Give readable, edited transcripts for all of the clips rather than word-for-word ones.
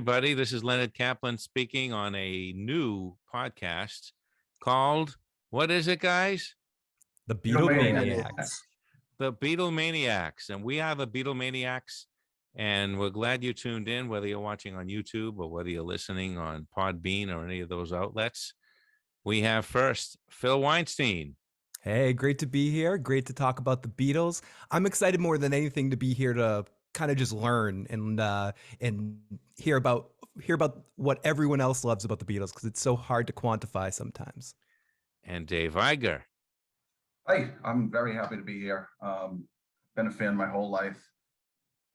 everybody. This is Leonard Caplan speaking on a new podcast called, what is it, guys? The Beatlemaniacs. The Beatlemaniacs. And we are the Beatlemaniacs. And we're glad you tuned in, whether you're watching on YouTube or whether you're listening on Podbean or any of those outlets. We have first Phil Weinstein. Hey, great to be here. Great to talk about the Beatles. I'm excited more than anything to be here to kind of just learn and hear about what everyone else loves about the Beatles, because it's so hard to quantify sometimes. And Dave Viger. Hi, I'm very happy to be here. Been a fan my whole life.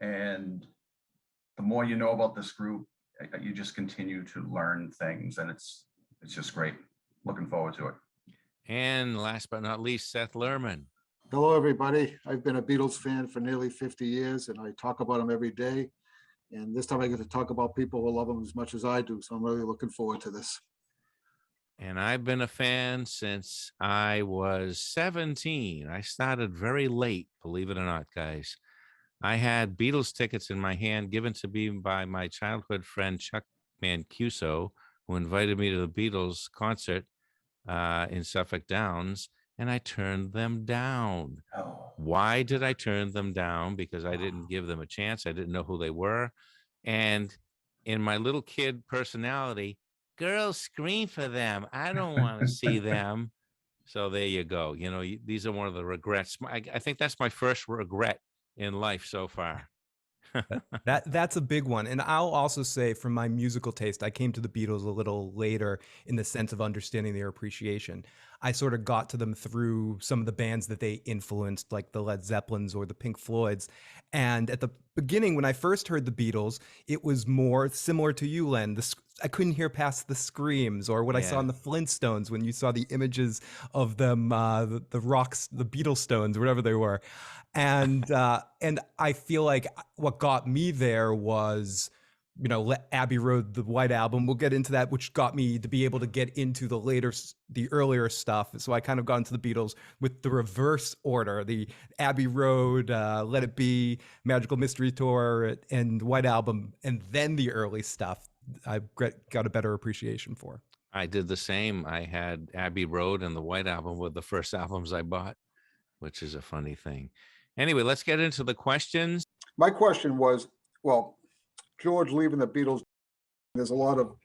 And the more you know about this group, you just continue to learn things, and it's just great. Looking forward to it. And last but not least, Seth Lerman. Hello, everybody. I've been a Beatles fan for nearly 50 years, and I talk about them every day. And this time I get to talk about people who love them as much as I do. So I'm really looking forward to this. And I've been a fan since I was 17. I started very late, believe it or not, guys. I had Beatles tickets in my hand given to me by my childhood friend, Chuck Mancuso, who invited me to the Beatles concert in Suffolk Downs, and I turned them down. Oh. Why did I turn them down? Because I didn't give them a chance. I didn't know who they were. And in my little kid personality, girls scream for them. I don't want to see them. So there you go. You know, these are one of the regrets. I think that's my first regret in life so far. That's a big one. And I'll also say, from my musical taste, I came to the Beatles a little later in the sense of understanding their appreciation. I sort of got to them through some of the bands that they influenced, like the Led Zeppelins or the Pink Floyds. And at the beginning, when I first heard the Beatles, it was more similar to you, Len. I couldn't hear past the screams, or what I saw in the Flintstones when you saw the images of them, the rocks, the Beatlestones, whatever they were. And I feel like what got me there was, you know, Abbey Road, the White Album. We'll get into that, which got me to be able to get into the earlier stuff. So I kind of got into the Beatles with the reverse order: the Abbey Road, Let It Be, Magical Mystery Tour, and White Album, and then the early stuff I got a better appreciation for. I did the same. I had Abbey Road and the White Album were the first albums I bought, which is a funny thing. Anyway, let's get into the questions. My question was, well, George leaving the Beatles, there's a lot of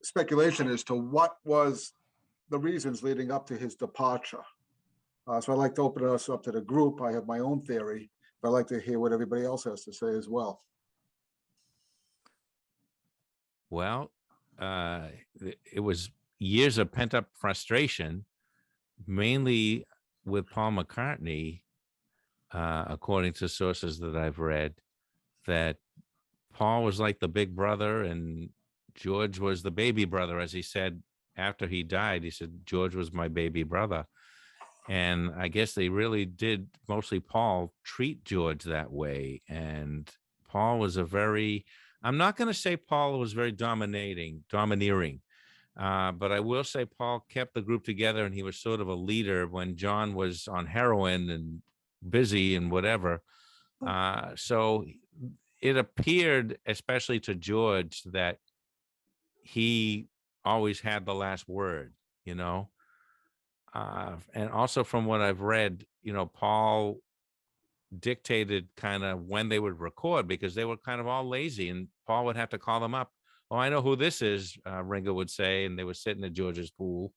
speculation as to what was the reasons leading up to his departure. So I'd like to open us up to the group. I have my own theory, but I'd like to hear what everybody else has to say as well. Well, it was years of pent-up frustration, mainly with Paul McCartney, according to sources that I've read, that Paul was like the big brother and George was the baby brother. As he said after he died, he said, George was my baby brother. And I guess they really did, mostly Paul, treat George that way. And Paul was I'm not going to say Paul was very domineering, but I will say Paul kept the group together, and he was sort of a leader when John was on heroin and busy and whatever. So it appeared, especially to George, that he always had the last word, you know. And also from what I've read, you know, Paul dictated kind of when they would record, because they were kind of all lazy, and Paul would have to call them up. Oh, I know who this is, Ringo would say, and they were sitting at George's pool,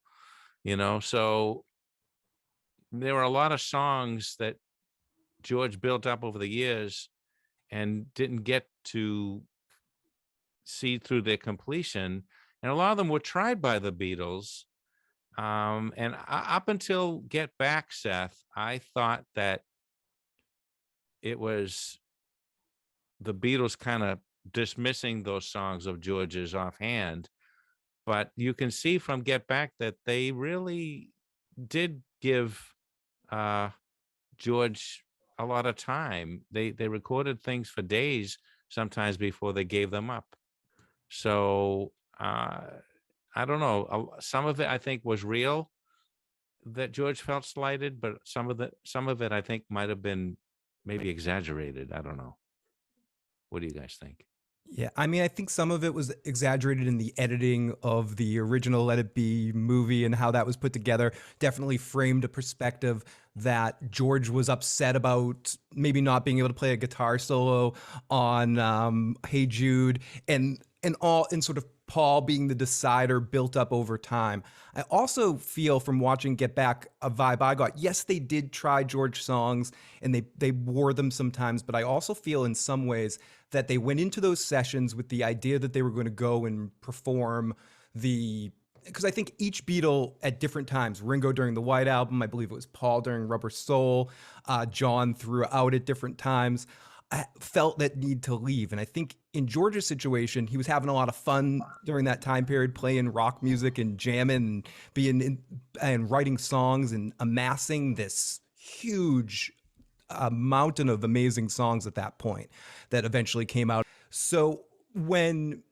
you know. So there were a lot of songs that George built up over the years and didn't get to see through their completion. And a lot of them were tried by the Beatles. And up until Get Back, Seth, I thought that it was the Beatles kind of dismissing those songs of George's offhand. But you can see from Get Back that they really did give George a lot of time. They recorded things for days sometimes before they gave them up. So I don't know. Some of it I think was real, that George felt slighted, but some of it I think might have been maybe exaggerated. I don't know. What do you guys think? Yeah, I mean, I think some of it was exaggerated in the editing of the original Let It Be movie and how that was put together. Definitely framed a perspective that George was upset about maybe not being able to play a guitar solo on Hey Jude, and sort of Paul being the decider built up over time. I also feel from watching Get Back a vibe I got. Yes, they did try George songs and they wore them sometimes, but I also feel in some ways that they went into those sessions with the idea that they were going to go and perform because I think each Beatle at different times, Ringo during the White Album, I believe it was Paul during Rubber Soul, John throughout at different times, I felt that need to leave. And I think in George's situation, he was having a lot of fun during that time period, playing rock music and jamming and and writing songs and amassing this huge a mountain of amazing songs at that point that eventually came out. So when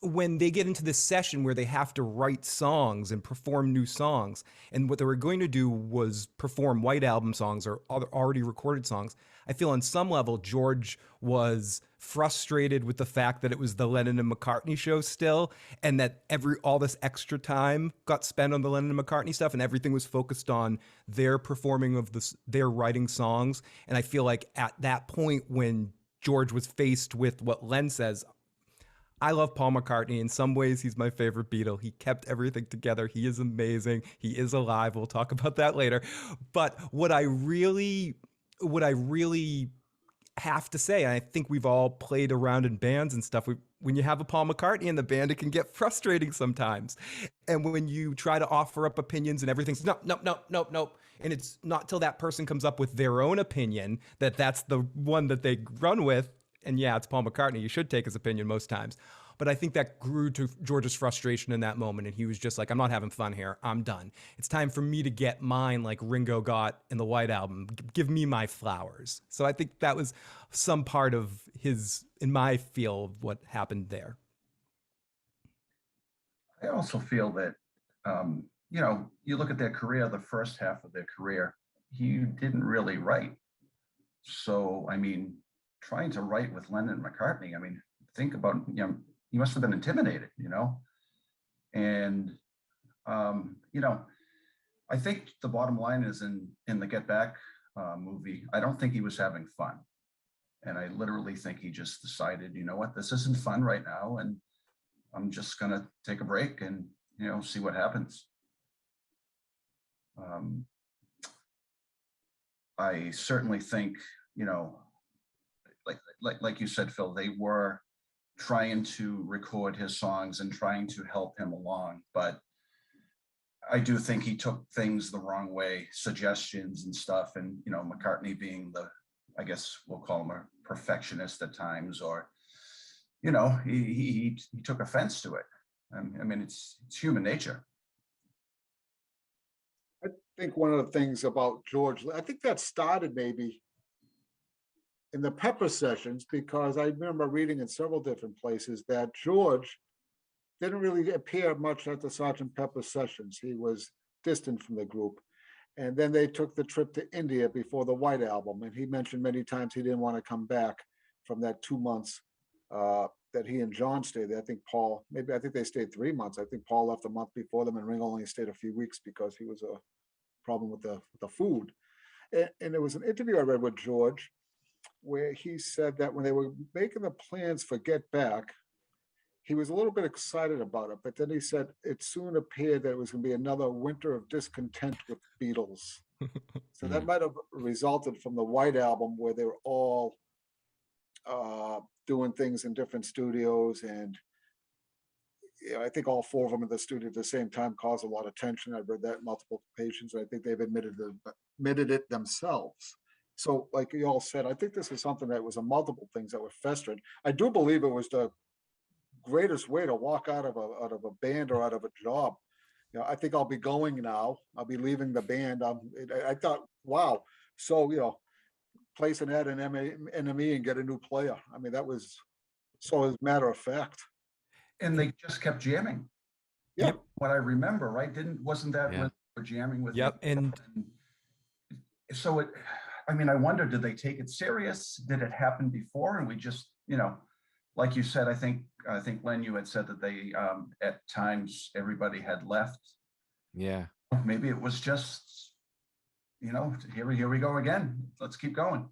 they get into this session where they have to write songs and perform new songs, and what they were going to do was perform White Album songs or other already recorded songs, I feel on some level George was frustrated with the fact that it was the Lennon and McCartney show still, and that all this extra time got spent on the Lennon and McCartney stuff, and everything was focused on their performing of their writing songs. And I feel like at that point when George was faced with what Len says, I love Paul McCartney. In some ways, he's my favorite Beatle. He kept everything together. He is amazing. He is alive. We'll talk about that later. But what I really have to say, and I think we've all played around in bands and stuff, when you have a Paul McCartney in the band, it can get frustrating sometimes. And when you try to offer up opinions and everything's no, and it's not till that person comes up with their own opinion that's the one that they run with. And yeah, it's Paul McCartney. You should take his opinion most times. But I think that grew to George's frustration in that moment. And he was just like, I'm not having fun here. I'm done. It's time for me to get mine like Ringo got in the White Album. Give me my flowers. So I think that was some part of in my feel, of what happened there. I also feel that, you look at their career, the first half of their career, he didn't really write. So, I mean, trying to write with Lennon and McCartney, I mean, think about, he must have been intimidated, and, I think the bottom line is in the Get Back movie, I don't think he was having fun. And I literally think he just decided, you know what, this isn't fun right now. And I'm just going to take a break and, see what happens. I certainly think, like you said, Phil, they were trying to record his songs and trying to help him along, but I do think he took things the wrong way, suggestions and stuff. And, McCartney being I guess we'll call him a perfectionist at times, or, he took offense to it. I mean, it's human nature. I think one of the things about George, I think that started maybe in the Pepper sessions, because I remember reading in several different places that George didn't really appear much at the Sgt. Pepper sessions. He was distant from the group. And then they took the trip to India before the White Album. And he mentioned many times he didn't want to come back from that 2 months that he and John stayed there. I think they stayed 3 months. I think Paul left a month before them, and Ringo only stayed a few weeks because he was a problem with the food. And there was an interview I read with George where he said that when they were making the plans for Get Back, he was a little bit excited about it, but then he said it soon appeared that it was going to be another winter of discontent with the Beatles. So that might have resulted from the White Album, where they were all doing things in different studios. And I think all 4 of them in the studio at the same time caused a lot of tension. I've read that multiple occasions. I think they've admitted it themselves. So like you all said, I think this is something that was a multiple things that were festering. I do believe it was the greatest way to walk out of a band or out of a job. I think I'll be going now. I'll be leaving the band. I thought, wow. So, place an ad in NME and get a new player. I mean, that was so as a matter of fact. And they just kept jamming. Yeah. What I remember, right? Wasn't that when they were jamming with? Yep. And so I wonder, did they take it serious? Did it happen before? And we just, like you said, I think Len, you had said that they at times everybody had left. Yeah. Maybe it was just, here we go again. Let's keep going.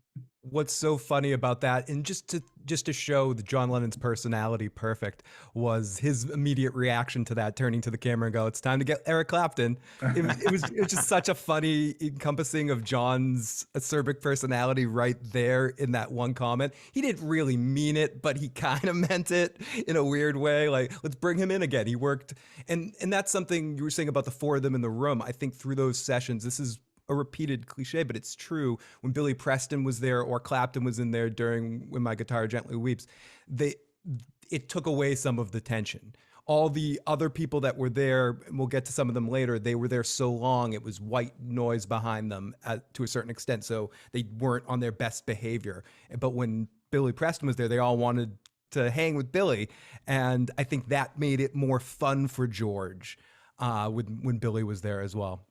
What's so funny about that, and just to show the John Lennon's personality perfect, was his immediate reaction to that, turning to the camera and go, "It's time to get Eric Clapton." It was just such a funny encompassing of John's acerbic personality right there in that one comment. He didn't really mean it, but he kind of meant it in a weird way. Like, let's bring him in again. He worked, and that's something you were saying about the four of them in the room. I think through those sessions, this is a repeated cliche, but it's true. When Billy Preston was there or Clapton was in there during When My Guitar Gently Weeps, it took away some of the tension. All the other people that were there, and we'll get to some of them later, they were there so long, it was white noise behind them to a certain extent, so they weren't on their best behavior. But when Billy Preston was there, they all wanted to hang with Billy, and I think that made it more fun for George when Billy was there as well.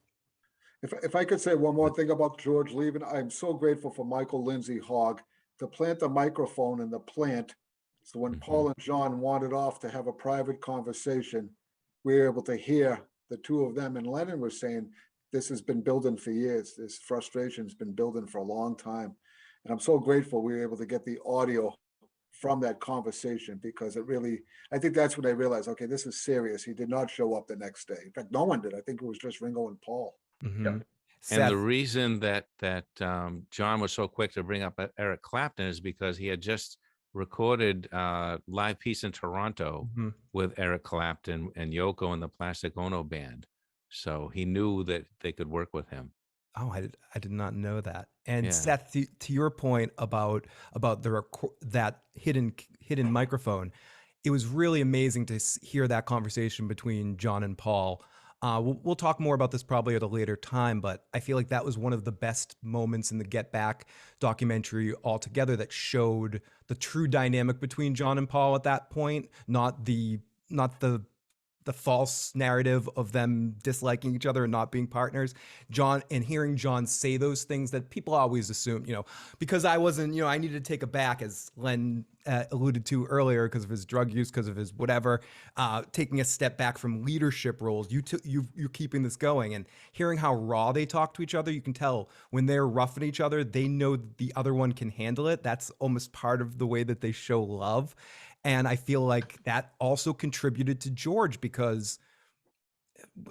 If I could say one more thing about George leaving, I'm so grateful for Michael Lindsay Hogg to plant the microphone in the plant. So when Paul and John wandered off to have a private conversation, we were able to hear the two of them. And Lennon was saying, this has been building for years. This frustration's been building for a long time. And I'm so grateful we were able to get the audio from that conversation, because it really, I think that's when I realized, okay, this is serious. He did not show up the next day. In fact, no one did. I think it was just Ringo and Paul. Mm-hmm. Yep. And Seth, the reason that John was so quick to bring up Eric Clapton is because he had just recorded a live piece in Toronto with Eric Clapton and Yoko and the Plastic Ono Band. So he knew that they could work with him. Oh, I did not know that. And Yeah. Seth, to your point about that hidden microphone, it was really amazing to hear that conversation between John and Paul. We'll talk more about this probably at a later time, but I feel like that was one of the best moments in the Get Back documentary altogether that showed the true dynamic between John and Paul at that point, not the false narrative of them disliking each other and not being partners. John, and hearing John say those things that people always assume, because I wasn't, I needed to take a back, as Len alluded to earlier, because of his drug use, because of his whatever, taking a step back from leadership roles. You're keeping this going, and hearing how raw they talk to each other, you can tell when they're roughing each other, they know the other one can handle it. That's almost part of the way that they show love. And I feel like that also contributed to George, because,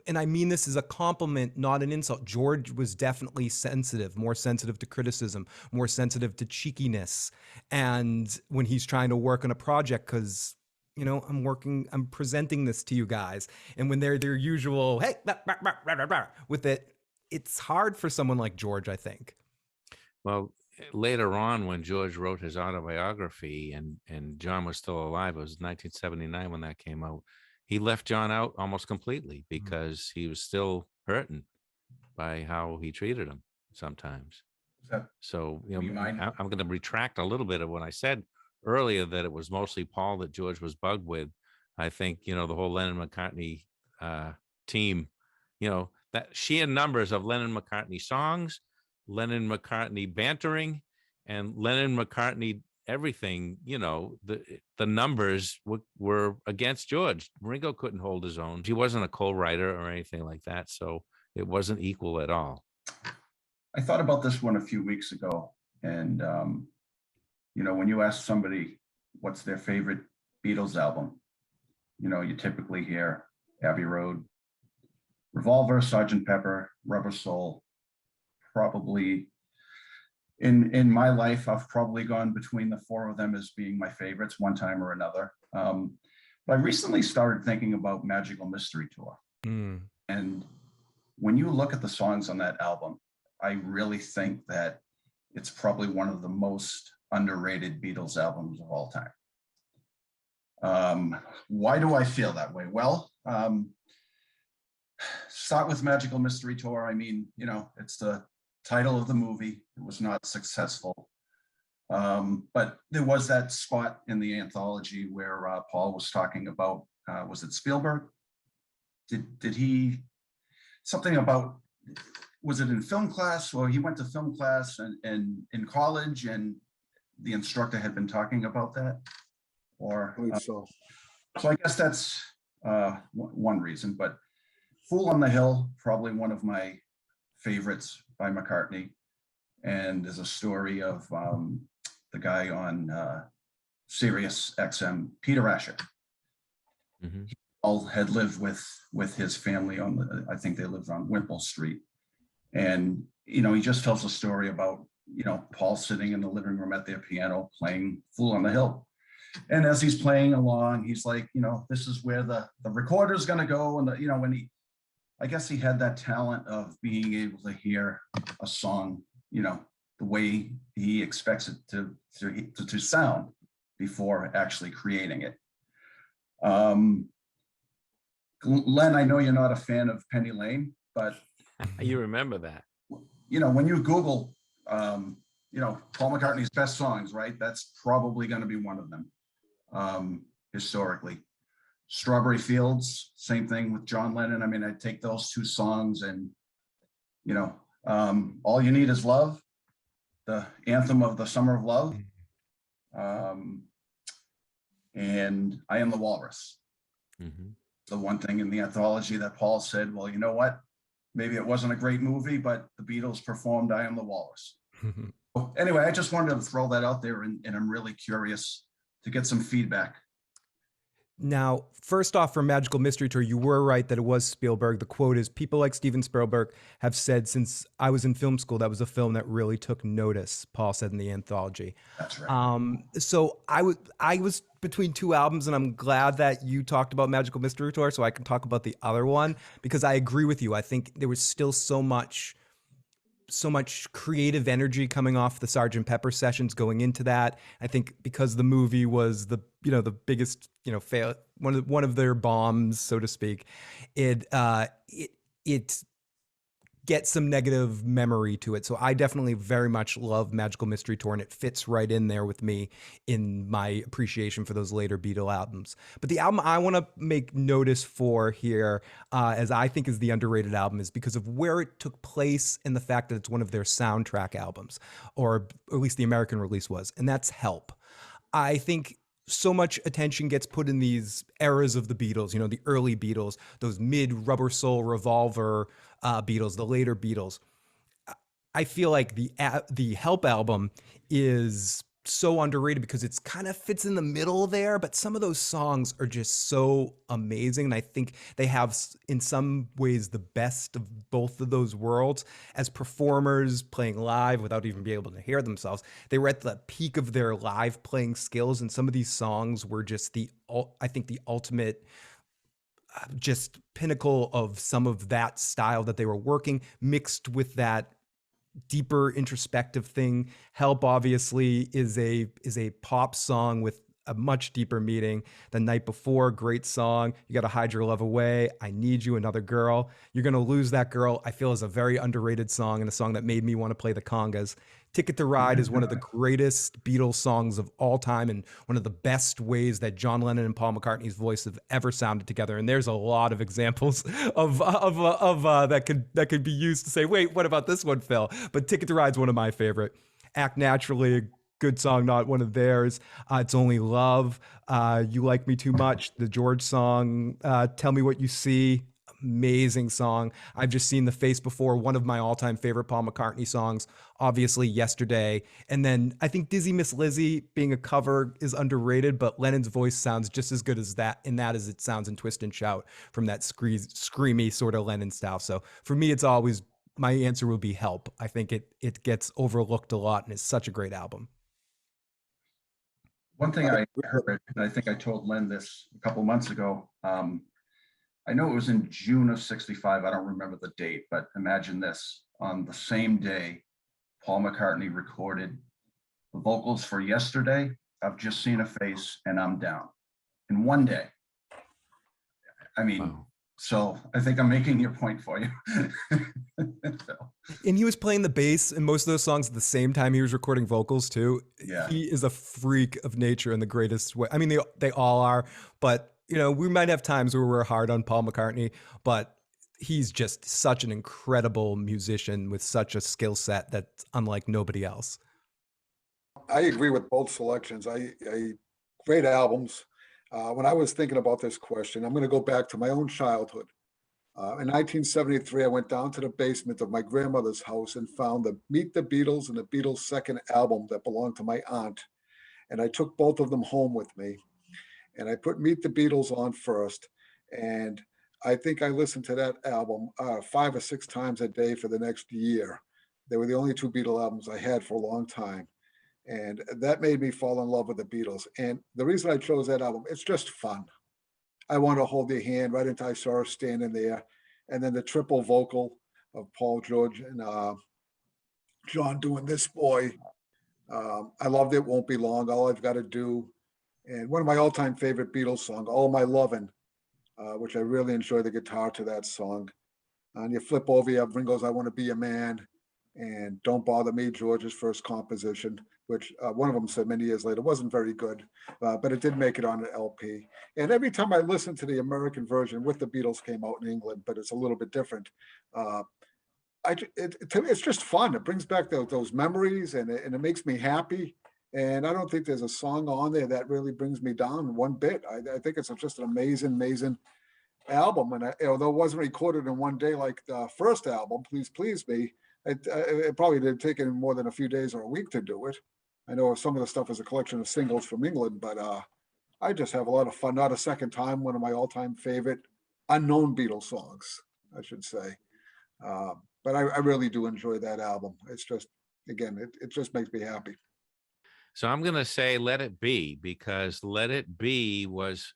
and I mean this as a compliment, not an insult, George was definitely sensitive, more sensitive to criticism, more sensitive to cheekiness. And when he's trying to work on a project, because, I'm presenting this to you guys. And when they're their usual, hey, with it, it's hard for someone like George, I think. Well, later on, when George wrote his autobiography and John was still alive, it was 1979 when that came out, he left John out almost completely because he was still hurting by how he treated him sometimes. So, I'm going to retract a little bit of what I said earlier, that it was mostly Paul that George was bugged with. I think, the whole Lennon-McCartney team, that sheer numbers of Lennon-McCartney songs, Lennon-McCartney bantering, and Lennon-McCartney everything, the numbers were against George. Ringo couldn't hold his own. He wasn't a co-writer or anything like that, so it wasn't equal at all. I thought about this one a few weeks ago, and when you ask somebody what's their favorite Beatles album, you typically hear Abbey Road, Revolver, Sgt. Pepper, Rubber Soul. Probably in my life, I've probably gone between the four of them as being my favorites one time or another. But I recently started thinking about Magical Mystery Tour. And when you look at the songs on that album, I really think that it's probably one of the most underrated Beatles albums of all time. Why do I feel that way? Well, start with Magical Mystery Tour. I mean, it's the title of the movie. It was not successful. But there was that spot in the anthology where Paul was talking about, was it Spielberg? Did he, something about, was it in film class? Or he went to film class and in college, and the instructor had been talking about that. or I believe so. so I guess that's one reason. But Fool on the Hill, probably one of my favorites by McCartney, and there's a story of the guy on Sirius XM, Peter Asher. Mhm. All had lived with his family on I think they lived on Wimple Street, and he just tells a story about Paul sitting in the living room at their piano playing Fool on the Hill, and as he's playing along, he's like, this is where the recorder's going to go, and when I guess he had that talent of being able to hear a song, the way he expects it to sound before actually creating it. Len, I know you're not a fan of Penny Lane, but You remember that? when you Google, Paul McCartney's best songs, right? That's probably going to be one of them, historically. Strawberry Fields, same thing with John Lennon. I mean, I take those two songs and, All You Need Is Love, the anthem of the Summer of Love, and I Am the Walrus. Mhm. The one thing in the anthology that Paul said, well, you know what? Maybe it wasn't a great movie, but the Beatles performed I Am the Walrus. Anyway, I just wanted to throw that out there, and I'm really curious to get some feedback. Now, first off, for Magical Mystery Tour, you were right that it was Spielberg. The quote is, people like Steven Spielberg have said since I was in film school, that was a film that really took notice, Paul said in the anthology. That's right. So I was between two albums, and I'm glad that you talked about Magical Mystery Tour so I can talk about the other one, because I agree with you. I think there was still so much creative energy coming off the Sgt. Pepper sessions going into that. I think because the movie was the biggest fail, one of their bombs, so to speak, it gets some negative memory to it. So I definitely very much love Magical Mystery Tour, and it fits right in there with me in my appreciation for those later Beatle albums. But the album I want to make notice for here, as I think is the underrated album, is because of where it took place and the fact that it's one of their soundtrack albums, or at least the American release was, and that's Help. I think so much attention gets put in these eras of the Beatles, the early Beatles, those mid Rubber Soul Revolver Beatles, the later Beatles. I feel like the Help album is so underrated because it's kind of fits in the middle there, but some of those songs are just so amazing. And I think they have, in some ways, the best of both of those worlds. As performers playing live without even being able to hear themselves, they were at the peak of their live playing skills. And some of these songs were just I think the ultimate just pinnacle of some of that style that they were working, mixed with that deeper introspective thing. Help obviously is a pop song with a much deeper meaning. The Night Before, great song. You Gotta Hide Your Love Away. I Need You, Another Girl. You're Gonna Lose That Girl, I feel, is a very underrated song, and a song that made me want to play the congas. Ticket to Ride is one of the greatest Beatles songs of all time, and one of the best ways that John Lennon and Paul McCartney's voice have ever sounded together. And there's a lot of examples of that could be used to say, wait, what about this one, Phil? But Ticket to Ride's one of my favorite. Act Naturally, a good song, not one of theirs. It's Only Love. You Like Me Too Much, the George song. Tell Me What You See. Amazing song. I've Just Seen the Face Before, one of my all-time favorite Paul McCartney songs, obviously Yesterday. And then I think Dizzy Miss Lizzy being a cover is underrated, but Lennon's voice sounds just as good as that as it sounds in Twist and Shout, from that screamy sort of Lennon style. So for me, it's always, my answer will be Help. I think it gets overlooked a lot, and it's such a great album. One thing I heard, and I think I told Len this a couple months ago, I know it was in June of '65. I don't remember the date, but imagine this. On the same day, Paul McCartney recorded the vocals for Yesterday, I've Just Seen a Face, and I'm Down in one day. I mean, wow. So I think I'm making your point for you. So. And he was playing the bass in most of those songs at the same time he was recording vocals too. Yeah. He is a freak of nature in the greatest way. I mean, they all are, but we might have times where we're hard on Paul McCartney, but he's just such an incredible musician with such a skill set that's unlike nobody else. I agree with both selections. I great albums. When I was thinking about this question, I'm going to go back to my own childhood. In 1973, I went down to the basement of my grandmother's house and found the Meet the Beatles and the Beatles' second album that belonged to my aunt. And I took both of them home with me. And I put Meet the Beatles on first. And I think I listened to that album 5 or 6 times a day for the next year. They were the only 2 Beatle albums I had for a long time. And that made me fall in love with the Beatles. And the reason I chose that album, it's just fun. I want to hold your hand right until I saw her standing there. And then the triple vocal of Paul, George, and John doing This Boy. I loved It Won't Be Long, All I've Got to Do. And one of my all-time favorite Beatles songs, All My Lovin', which I really enjoy the guitar to that song. And you flip over, you have Ringo's I Want to Be a Man, and Don't Bother Me, George's first composition, which one of them said many years later wasn't very good, but it did make it on an LP. And every time I listen to the American version with the Beatles came out in England, but it's a little bit different. To me, it's just fun. It brings back those memories, and it makes me happy. And I don't think there's a song on there that really brings me down one bit. I think it's just an amazing album. And although it wasn't recorded in one day like the first album, Please Please Me, it probably did take it more than a few days or a week to do it. I know some of the stuff is a collection of singles from England, but I just have a lot of fun. Not a Second Time, one of my all-time favorite unknown Beatles songs, I should say. But I really do enjoy that album. It's just, again, it just makes me happy. So I'm going to say Let It Be, because Let It Be was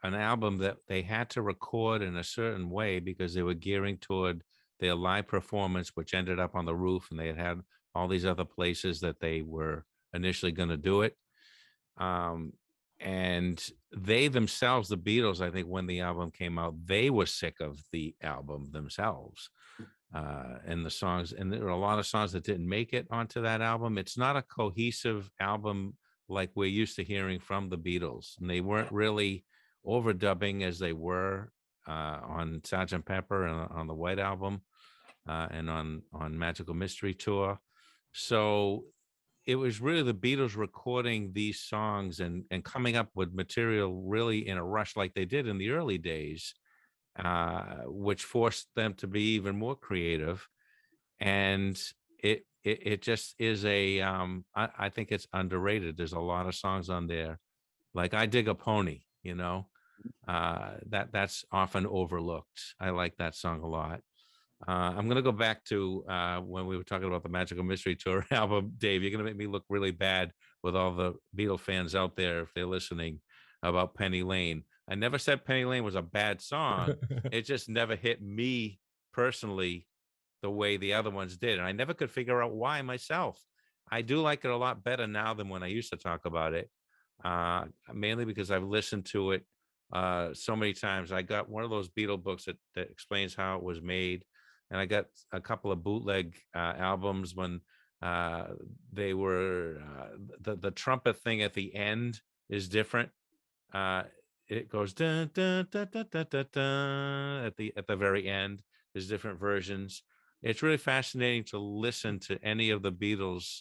an album that they had to record in a certain way because they were gearing toward their live performance, which ended up on the roof, and they had all these other places that they were initially going to do it. And they themselves, the Beatles, I think when the album came out, they were sick of the album themselves. And the songs, and there were a lot of songs that didn't make it onto that album. It's not a cohesive album like we're used to hearing from the Beatles, and they weren't really overdubbing as they were on Sgt. Pepper and on the White Album and on Magical Mystery Tour. So it was really the Beatles recording these songs and coming up with material really in a rush like they did in the early days, which forced them to be even more creative. And it just is I think it's underrated. There's a lot of songs on there, like I Dig a Pony, that's often overlooked. I like that song a lot. I'm going to go back to when we were talking about the Magical Mystery Tour album. Dave, you're going to make me look really bad with all the Beatle fans out there, if they're listening, about Penny Lane. I never said Penny Lane was a bad song. It just never hit me personally the way the other ones did. And I never could figure out why myself. I do like it a lot better now than when I used to talk about it, mainly because I've listened to it so many times. I got one of those Beatle books that explains how it was made. And I got a couple of bootleg albums when they were, the trumpet thing at the end is different. It goes dun, dun, dun, dun, dun, dun, dun, at the very end. There's different versions. It's really fascinating to listen to any of the Beatles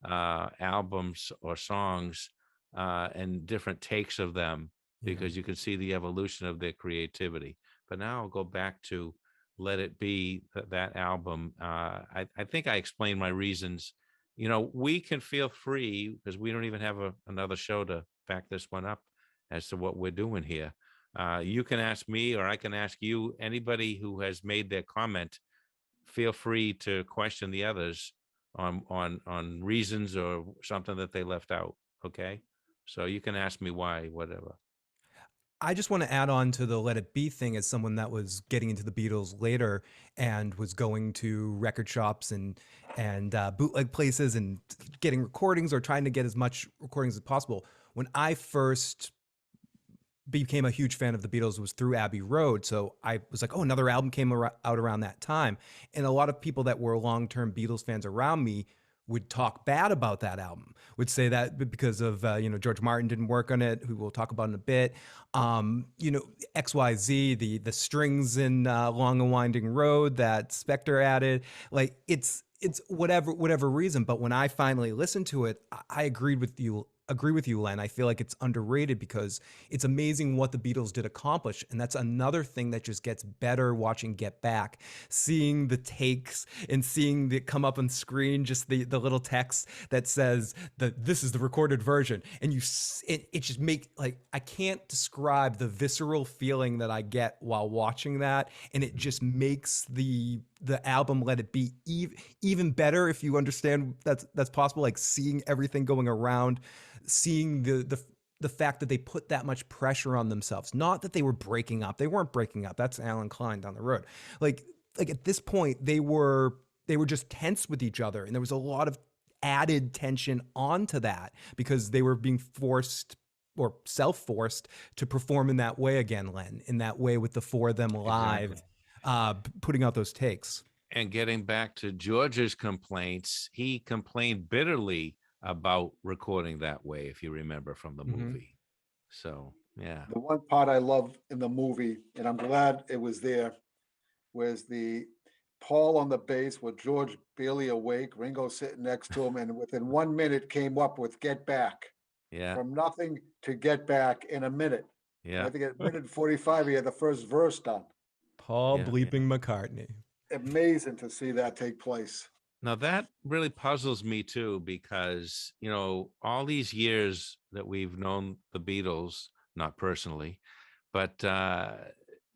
albums or songs and different takes of them, because you can see the evolution of their creativity. But now I'll go back to Let It Be, that album. I think I explained my reasons. We can feel free, because we don't even have another show to back this one up as to what we're doing here. You can ask me, or I can ask you. Anybody who has made their comment, feel free to question the others on reasons or something that they left out. Okay, so you can ask me why, whatever. I just want to add on to the Let It Be thing, as someone that was getting into the Beatles later and was going to record shops and bootleg places and getting recordings, or trying to get as much recordings as possible. When I first became a huge fan of the Beatles was through Abbey Road. So I was like, oh, another album came out around that time. And a lot of people that were long-term Beatles fans around me would talk bad about that album, would say that because of, George Martin didn't work on it, who we'll talk about in a bit. XYZ, the strings in Long and Winding Road that Spector added, like it's whatever reason. But when I finally listened to it, I agreed with you agree with you, Len. I feel like it's underrated because it's amazing what the Beatles did accomplish. And that's another thing that just gets better watching Get Back, seeing the takes and seeing it come up on screen, just the little text that says that this is the recorded version. And it just makes, like, I can't describe the visceral feeling that I get while watching that. And it just makes the album Let It Be even better, if you understand that's possible, like seeing everything going around, seeing the fact that they put that much pressure on themselves. Not that they were breaking up. They weren't breaking up. That's Alan Klein down the road. Like at this point, they were just tense with each other, and there was a lot of added tension onto that because they were being forced or self-forced to perform in that way again, Len, in that way with the four of them live, putting out those takes. And getting back to George's complaints, he complained bitterly about recording that way, if you remember from the movie. So, yeah. The one part I love in the movie, and I'm glad it was there, was the Paul on the bass with George barely awake, Ringo sitting next to him, and within 1 minute came up with Get Back. Yeah. From nothing to Get Back in a minute. Yeah. I think at minute 45, he had the first verse done. Paul bleeping McCartney. Amazing to see that take place. Now that really puzzles me too, because, you know, all these years that we've known the Beatles, not personally, but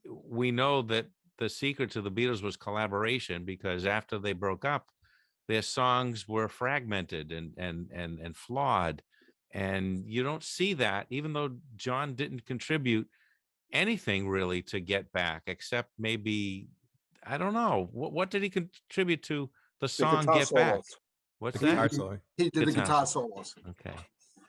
we know that the secret to the Beatles was collaboration, because after they broke up, their songs were fragmented and flawed. And you don't see that, even though John didn't contribute anything really to Get Back, except maybe, I don't know, what did he contribute to the song Get Back? What's that? He did the guitar solos. Okay.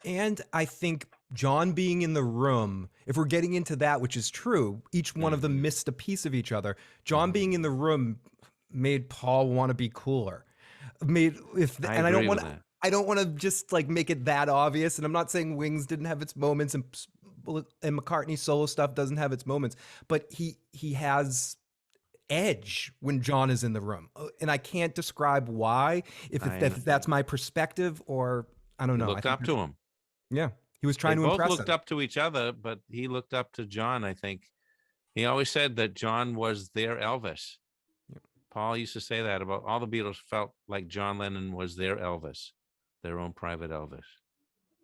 And I think John being in the room, if we're getting into that, which is true, each one of them missed a piece of each other. John being in the room made Paul want to be cooler. I don't want to just like make it that obvious. And I'm not saying Wings didn't have its moments and McCartney's solo stuff doesn't have its moments, but he has edge when John is in the room. And I can't describe why, if that's my perspective, or I don't know. Looked up to him. Yeah. He was trying to impress him. Both looked up to each other, but he looked up to John, I think. He always said that John was their Elvis. Paul used to say that about all the Beatles, felt like John Lennon was their Elvis, their own private Elvis.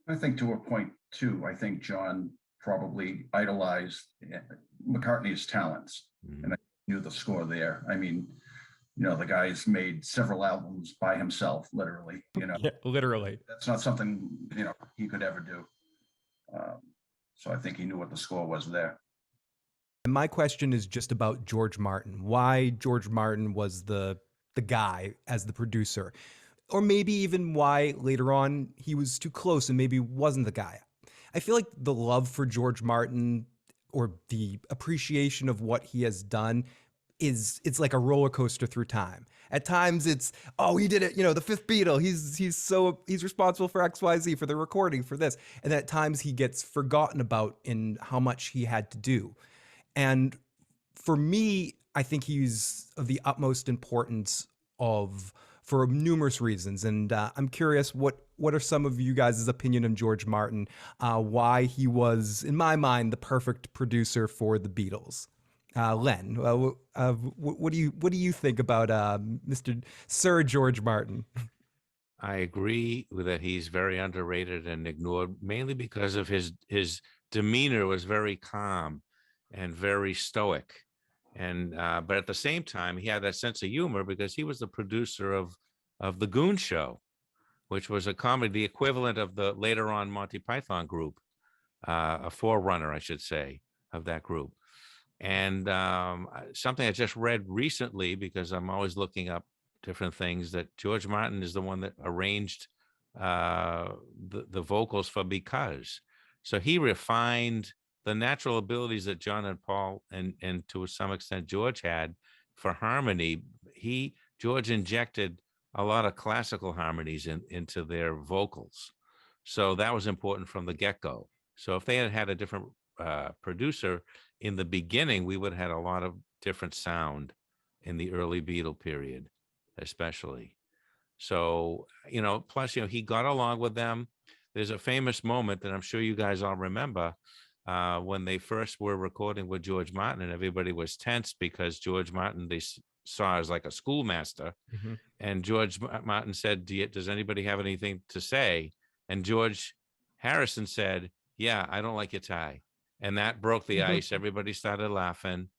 I think to a point too, I think John probably idolized McCartney's talents, and I knew the score there. I mean, you know, the guy's made several albums by himself, literally, you know. Yeah, literally. That's not something, you know, he could ever do. So I think he knew what the score was there. And my question is just about George Martin. Why George Martin was the guy as the producer, or maybe even why later on he was too close and maybe wasn't the guy. I feel like the love for George Martin, or the appreciation of what he has done, it's like a roller coaster through time. At times it's, oh, he did it, you know, the fifth Beatle, he's responsible for XYZ, for the recording, for this. And at times he gets forgotten about in how much he had to do. And for me, I think he's of the utmost importance for numerous reasons. And I'm curious, what are some of you guys' opinion on George Martin? Why he was, in my mind, the perfect producer for the Beatles? Len, what do you think about Mr. Sir George Martin? I agree that he's very underrated and ignored, mainly because of his demeanor was very calm and very stoic. And but at the same time, he had that sense of humor because he was the producer of the Goon Show, which was a comedy, the equivalent of the later on Monty Python group, a forerunner, I should say, of that group. And something I just read recently, because I'm always looking up different things, that George Martin is the one that arranged the vocals for Because. So he refined the natural abilities that John and Paul and to some extent George had for harmony. George injected a lot of classical harmonies into their vocals. So that was important from the get-go. So if they had had a different producer in the beginning, we would have had a lot of different sound in the early Beatle period, especially. So, you know, plus, you know, he got along with them. there's a famous moment that I'm sure you guys all remember when they first were recording with George Martin, and everybody was tense because George Martin saw as like a schoolmaster, Mhm. and George Martin said, "Does anybody have anything to say?" And George Harrison said, "Yeah, I don't like your tie," and that broke the ice. Everybody started laughing,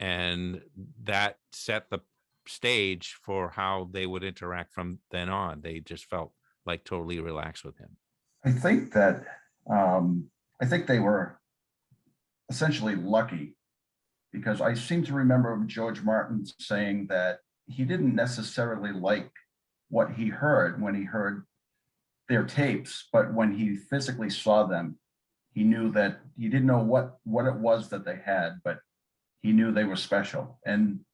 and that set the stage for how they would interact from then on. They just felt like totally relaxed with him. I think that I think they were essentially lucky, because I seem to remember George Martin saying that he didn't necessarily like what he heard when he heard their tapes, but when he physically saw them, he knew that he didn't know what it was that they had, but he knew they were special. And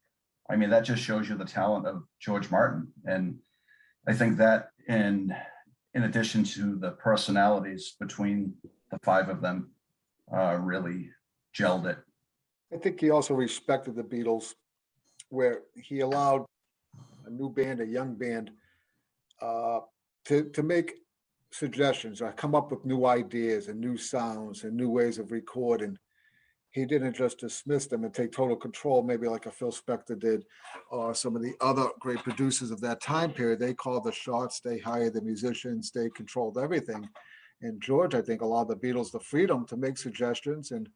I mean, that just shows you the talent of George Martin. And I think that in addition to the personalities between the five of them, really gelled it. I think he also respected the Beatles, where he allowed a new band, a young band, to make suggestions or come up with new ideas and new sounds and new ways of recording. He didn't just dismiss them and take total control, maybe like a Phil Spector did, or some of the other great producers of that time period. They called the shots, they hired the musicians, they controlled everything. And George, I think, allowed the Beatles the freedom to make suggestions. And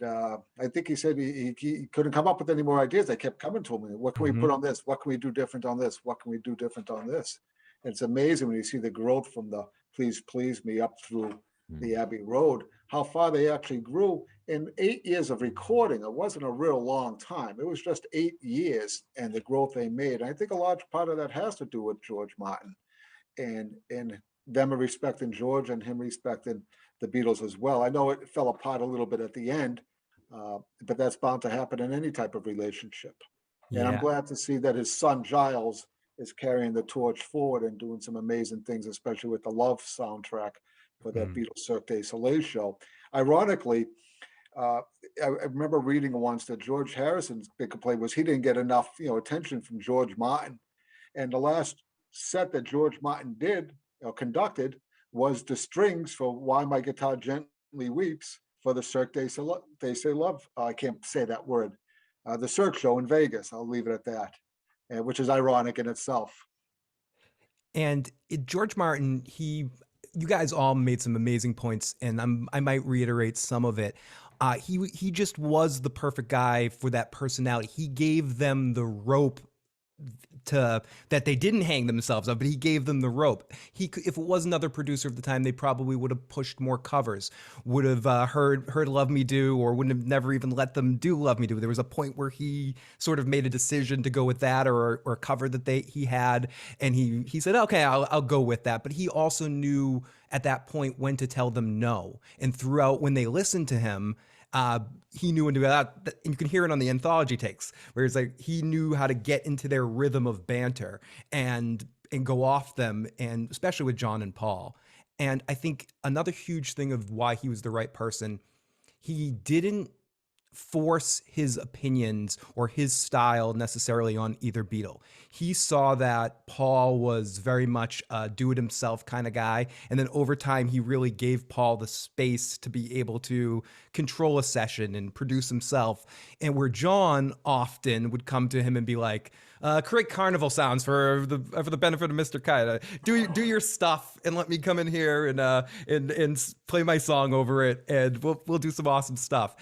I think he said he couldn't come up with any more ideas. They kept coming to him. What can we put on this? What can we do different on this? What can we do different on this? And it's amazing when you see the growth from the Please Please Me up through the Abbey Road, how far they actually grew in 8 years of recording. It wasn't a real long time. It was just 8 years and the growth they made. And I think a large part of that has to do with George Martin and them respecting George and him respecting the Beatles as well. I know it fell apart a little bit at the end, but that's bound to happen in any type of relationship. And I'm glad to see that his son Giles is carrying the torch forward and doing some amazing things, especially with the Love soundtrack for that Beatles Cirque du Soleil show. Ironically, I remember reading once that George Harrison's big complaint was he didn't get enough, attention from George Martin. And the last set that George Martin did or conducted was the strings for Why My Guitar Gently Weeps for the Cirque du Soleil. I can't say that word. The Cirque show in Vegas. I'll leave it at that, which is ironic in itself. And George Martin, you guys all made some amazing points, and I might reiterate some of it. He just was the perfect guy for that personality. He gave them the rope that they didn't hang themselves on, but he gave them the rope. If it was another producer of the time, they probably would have pushed more covers, would have heard "Love Me Do," or wouldn't have never even let them do "Love Me Do." There was a point where he sort of made a decision to go with that or a cover that he had, and he said, "Okay, I'll go with that." But he also knew at that point when to tell them no, and throughout when they listened to him, he knew when to do that. And you can hear it on the anthology takes, where it's like he knew how to get into their rhythm of banter and go off them, and especially with John and Paul. And I think another huge thing of why he was the right person, he didn't force his opinions or his style necessarily on either Beatle. He saw that Paul was very much a do-it-himself kind of guy, and then over time he really gave Paul the space to be able to control a session and produce himself. And where John often would come to him and be like, create carnival sounds for the benefit of Mr. Kite. Do your stuff and let me come in here and play my song over it, and we'll do some awesome stuff.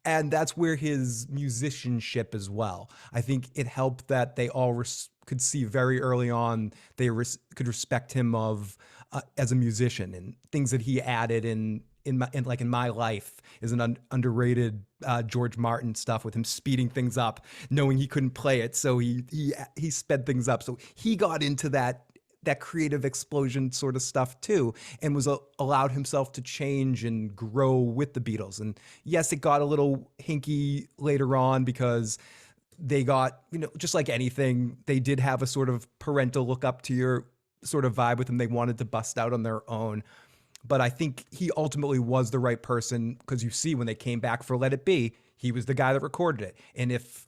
And that's where his musicianship as well. I think it helped that they all could see very early on they could respect him as a musician, and things that he added in My Life is an underrated George Martin stuff with him speeding things up, knowing he couldn't play it, so he sped things up. So he got into that creative explosion sort of stuff too, and was allowed himself to change and grow with the Beatles. And yes, it got a little hinky later on because they got, just like anything, they did have a sort of parental look up to your sort of vibe with them. They wanted to bust out on their own. But I think he ultimately was the right person, because you see when they came back for Let It Be, he was the guy that recorded it. And if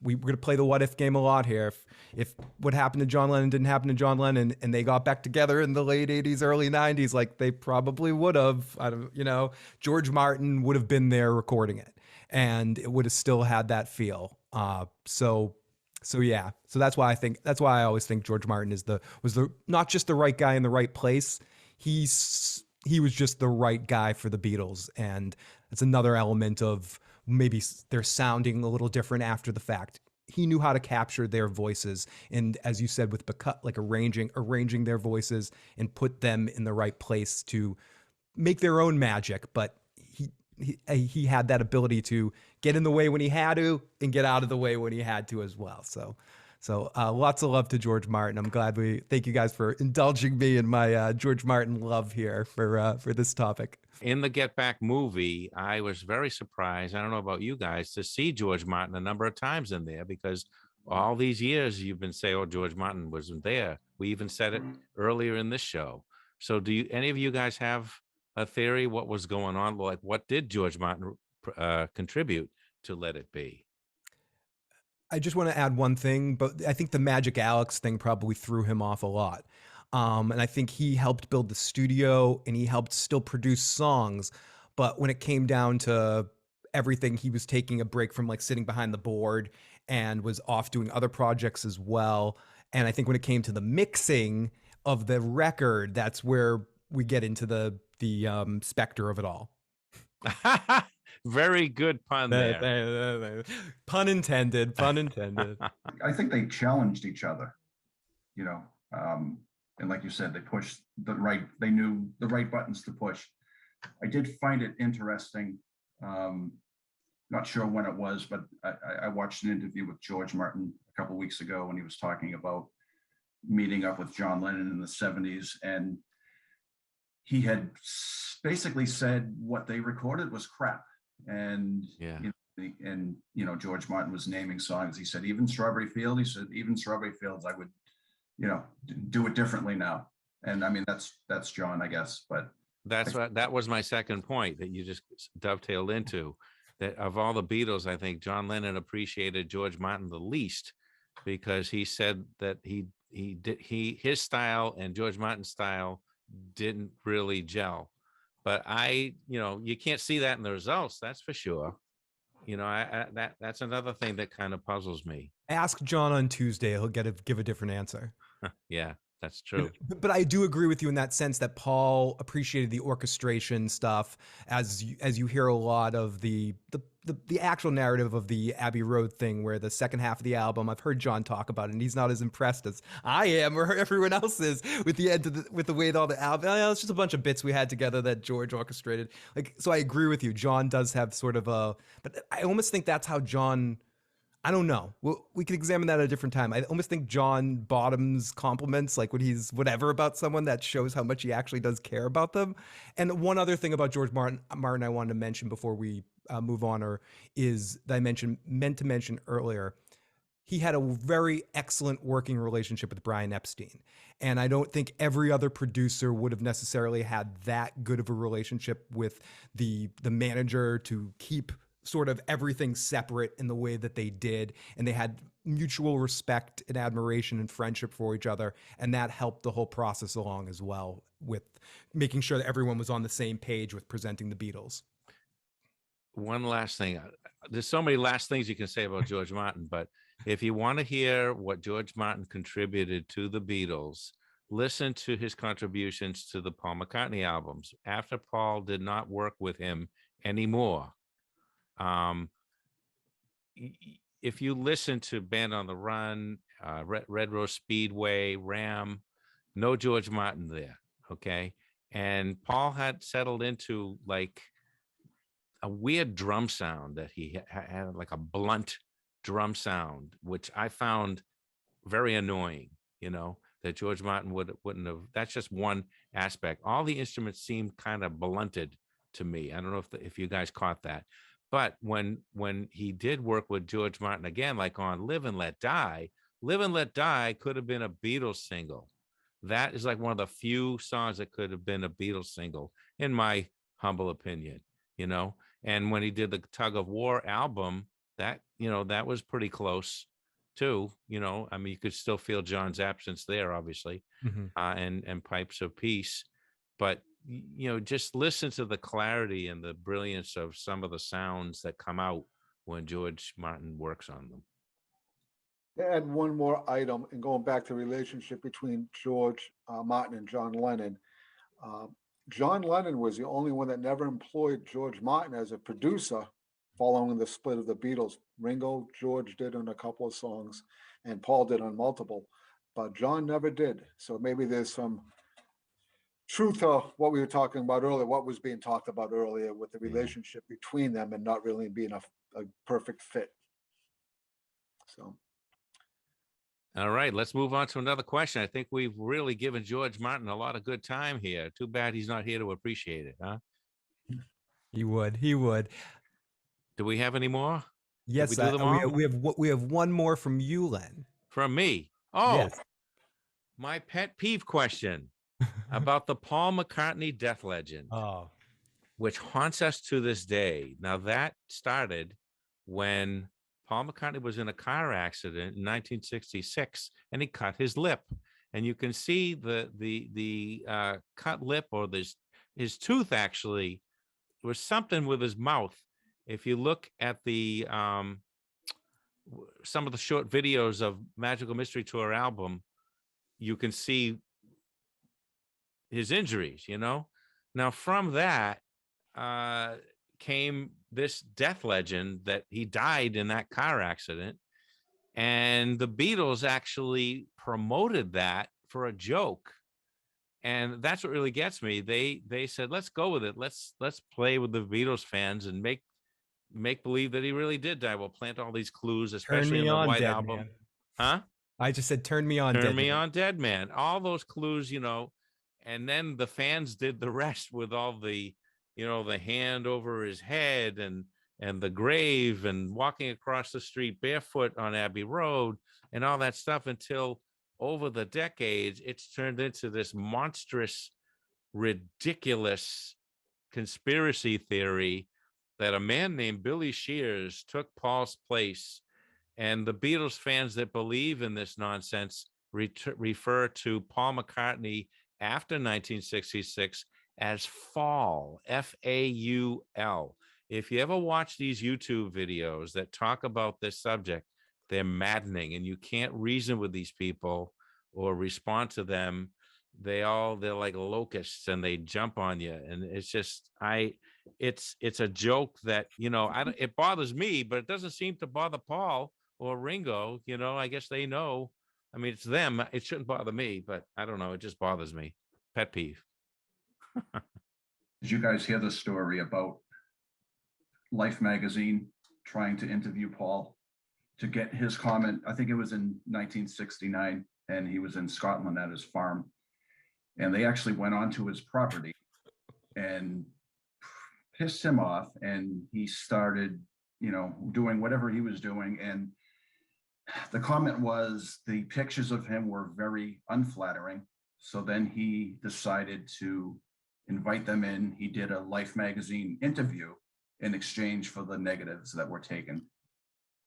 we're going to play the what if game a lot here. If what happened to John Lennon didn't happen to John Lennon and they got back together in the late 80s, early 90s, like they probably would have, George Martin would have been there recording it and it would have still had that feel. So that's why I always think George Martin was not just the right guy in the right place. He was just the right guy for the Beatles. And that's another element of maybe they're sounding a little different after the fact. He knew how to capture their voices. And as you said, with like arranging their voices and put them in the right place to make their own magic. But he had that ability to get in the way when he had to and get out of the way when he had to as well. So lots of love to George Martin. I'm glad thank you guys for indulging me in my George Martin love here for this topic. In the Get Back movie, I was very surprised, I don't know about you guys, to see George Martin a number of times in there, because all these years you've been saying, oh, George Martin wasn't there. We even said it earlier in this show. So do any of you guys have a theory what was going on? Like, what did George Martin contribute to Let It Be? I just want to add one thing, but I think the Magic Alex thing probably threw him off a lot. And I think he helped build the studio and he helped still produce songs. But when it came down to everything, he was taking a break from like sitting behind the board and was off doing other projects as well. And I think when it came to the mixing of the record, that's where we get into the specter of it all. Very good pun there. Pun intended. Pun intended. I think they challenged each other, and like you said, they knew the right buttons to push. I did find it interesting. Not sure when it was, but I watched an interview with George Martin a couple of weeks ago when he was talking about meeting up with John Lennon in the 70s. And he had basically said what they recorded was crap. And, George Martin was naming songs. He said, even Strawberry Fields, I would, do it differently now. And I mean, that's John, I guess, but. That was my second point that you just dovetailed into, that of all the Beatles, I think John Lennon appreciated George Martin the least, because he said that his style and George Martin's style didn't really gel. But you can't see that in the results, that's for sure. That's another thing that kind of puzzles me. Ask John on Tuesday, he'll give a different answer. Yeah, that's true. But I do agree with you in that sense that Paul appreciated the orchestration stuff, as you hear a lot of the actual narrative of the Abbey Road thing, where the second half of the album, I've heard John talk about it, and he's not as impressed as I am or everyone else is with the end with the way that all the album. It's just a bunch of bits we had together that George orchestrated. So I agree with you. John does have sort of but I almost think that's how John. I don't know. We could examine that at a different time. I almost think John bottoms compliments, like when he's whatever about someone, that shows how much he actually does care about them. And one other thing about George Martin I wanted to mention before we move on, is that I meant to mention earlier. He had a very excellent working relationship with Brian Epstein. And I don't think every other producer would have necessarily had that good of a relationship with the manager to keep sort of everything separate in the way that they did. And they had mutual respect and admiration and friendship for each other. And that helped the whole process along as well, with making sure that everyone was on the same page with presenting the Beatles. One last thing. There's so many last things you can say about George Martin, but if you want to hear what George Martin contributed to the Beatles, listen to his contributions to the Paul McCartney albums. After Paul did not work with him anymore, if you listen to Band on the Run, Red Rose Speedway, Ram, no George Martin there, okay? And Paul had settled into like a weird drum sound that he had, like a blunt drum sound, which I found very annoying, that George Martin wouldn't have. That's just one aspect. All the instruments seemed kind of blunted to me. I don't know if you guys caught that. But when he did work with George Martin again, like on Live and Let Die could have been a Beatles single. That is like one of the few songs that could have been a Beatles single, in my humble opinion, And when he did the Tug of War album, that, that was pretty close too. I mean, you could still feel John's absence there, obviously, and Pipes of Peace, but just listen to the clarity and the brilliance of some of the sounds that come out when George Martin works on them. Add one more item, and going back to the relationship between George Martin and John Lennon. John Lennon was the only one that never employed George Martin as a producer following the split of the Beatles. Ringo, George did on a couple of songs, and Paul did on multiple, but John never did. So maybe there's some truth to what we were talking about earlier, what was being talked about earlier with the relationship between them and not really being a perfect fit. So. All right, let's move on to another question. I think we've really given George Martin a lot of good time here. Too bad he's not here to appreciate it, huh? He would. Do we have any more? Yes, we do them all? we have one more from you, Len. From me. Oh, yes. My pet peeve question about the Paul McCartney Death Legend, which haunts us to this day. Now, that started when Paul McCartney was in a car accident in 1966, and he cut his lip, and you can see the cut lip, or his tooth actually was something with his mouth. If you look at the some of the short videos of Magical Mystery Tour album, you can see his injuries. Now from that came this death legend that he died in that car accident, and the Beatles actually promoted that for a joke, and that's what really gets me. They said, let's go with it, let's play with the Beatles fans and make believe that he really did die. We'll plant all these clues, especially in the White Album. Man. Huh? I just said, turn me on, Dead Man. All those clues, and then the fans did the rest with all the the hand over his head and the grave and walking across the street barefoot on Abbey Road and all that stuff, until over the decades, it's turned into this monstrous, ridiculous conspiracy theory that a man named Billy Shears took Paul's place. And the Beatles fans that believe in this nonsense refer to Paul McCartney after 1966 as Faul, F-A-U-L. If you ever watch these YouTube videos that talk about this subject, they're maddening, and you can't reason with these people or respond to them. They're like locusts, and they jump on you. And it's just, it's a joke that, it bothers me, but it doesn't seem to bother Paul or Ringo. I guess they know. I mean, it's them. It shouldn't bother me, but I don't know. It just bothers me. Pet peeve. Did you guys hear the story about Life magazine trying to interview Paul to get his comment? I think it was in 1969, and he was in Scotland at his farm, and they actually went onto his property and pissed him off, and he started, doing whatever he was doing. And the comment was the pictures of him were very unflattering. So then he decided to invite them in. He did a Life magazine interview in exchange for the negatives that were taken.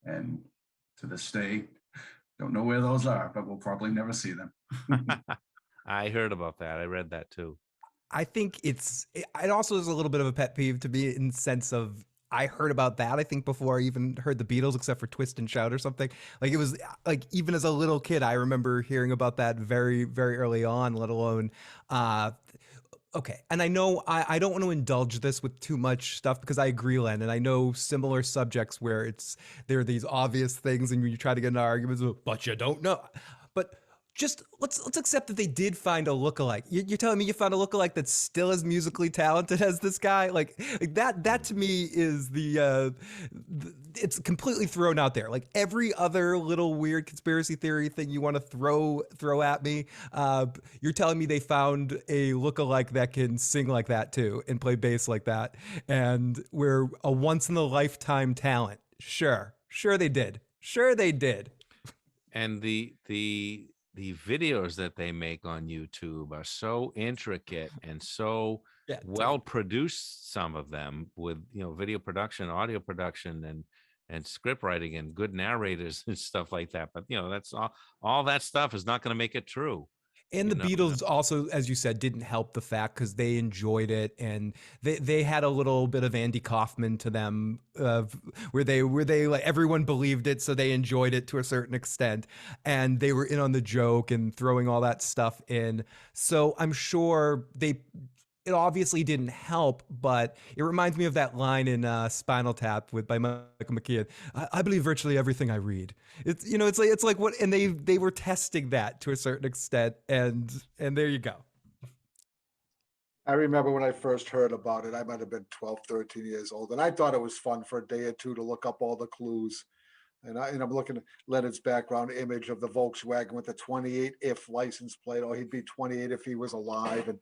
And to this day, don't know where those are, but we'll probably never see them. I heard about that. I read that too. I think it also is a little bit of a pet peeve to me, in the sense of, I heard about that, I think, before I even heard the Beatles, except for Twist and Shout or something. Like, it was like, even as a little kid, I remember hearing about that very, very early on, let alone, okay. And I know I don't want to indulge this with too much stuff, because I agree, Len, and I know similar subjects where there are these obvious things and you try to get into arguments, but you don't know. But just let's accept that they did find a lookalike. You're telling me you found a lookalike that's still as musically talented as this guy? Like that to me is it's completely thrown out there. Like every other little weird conspiracy theory thing you want to throw at me, you're telling me they found a lookalike that can sing like that too and play bass like that, and we're a once in a lifetime talent. Sure they did. And the videos that they make on YouTube are so intricate and so well produced, some of them, with video production, audio production, and script writing and good narrators and stuff like that. But that's all that stuff is not going to make it true. And the Beatles also, as you said, didn't help the fact because they enjoyed it, and they had a little bit of Andy Kaufman to them, where they like everyone believed it, so they enjoyed it to a certain extent, and they were in on the joke and throwing all that stuff in. So I'm sure it obviously didn't help, but it reminds me of that line in Spinal Tap by Michael McKean. I believe virtually everything I read. It's like what, and they were testing that to a certain extent, and there you go. I remember when I first heard about it, I might have been 12, 13 years old, and I thought it was fun for a day or two to look up all the clues. And I'm looking at Leonard's background image of the Volkswagen with the 28 if license plate, or he'd be 28 if he was alive.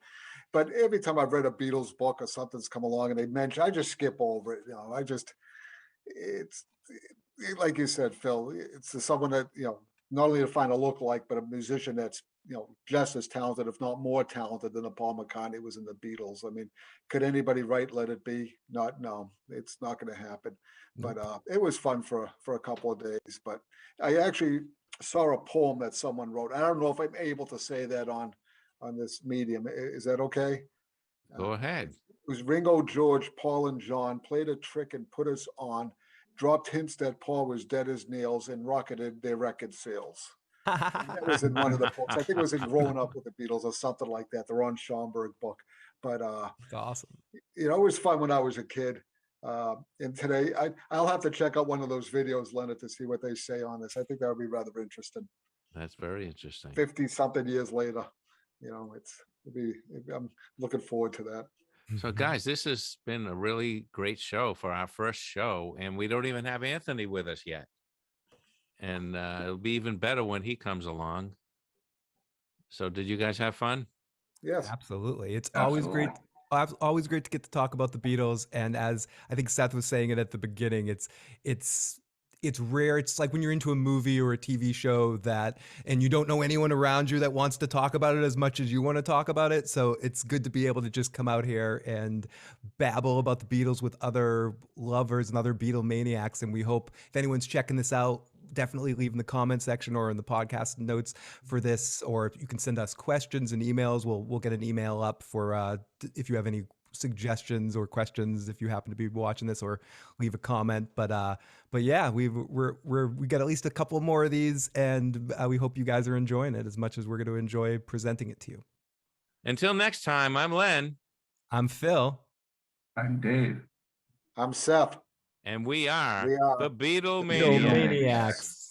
But every time I've read a Beatles book or something's come along and they mention, I just skip over it. It's like you said, Phil, it's someone that, not only to find a look-alike, but a musician that's, just as talented, if not more talented than the Paul McCartney was in the Beatles. I mean, could anybody write Let It Be? No, it's not going to happen. But it was fun for a couple of days. But I actually saw a poem that someone wrote. I don't know if I'm able to say that on this medium. Is that okay? Go ahead. It was Ringo, George, Paul, and John played a trick and put us on, dropped hints that Paul was dead as nails, and rocketed their record sales. That was in one of the books. I think it was in Growing Up with the Beatles or something like that, the Ron Schomburg book. But it's awesome. It was fun when I was a kid. And today I'll have to check out one of those videos, Leonard, to see what they say on this. I think that would be rather interesting. That's very interesting. 50 something years later, I'm looking forward to that. So guys, this has been a really great show for our first show, and we don't even have Anthony with us yet. And it'll be even better when he comes along. So did you guys have fun? Yes, absolutely. It's always great to get to talk about the Beatles. And as I think Seth was saying it at the beginning, it's rare. It's like when you're into a movie or a TV show and you don't know anyone around you that wants to talk about it as much as you want to talk about it. So it's good to be able to just come out here and babble about the Beatles with other lovers and other Beatlemaniacs. And we hope if anyone's checking this out, definitely leave in the comment section or in the podcast notes for this, or you can send us questions and emails. We'll get an email up for if you have any suggestions or questions, if you happen to be watching this, or leave a comment. But yeah, we got at least a couple more of these, and we hope you guys are enjoying it as much as we're going to enjoy presenting it to you. Until next time, I'm Len. I'm Phil. I'm Dave. I'm Seth. And we are the Beatlemaniacs.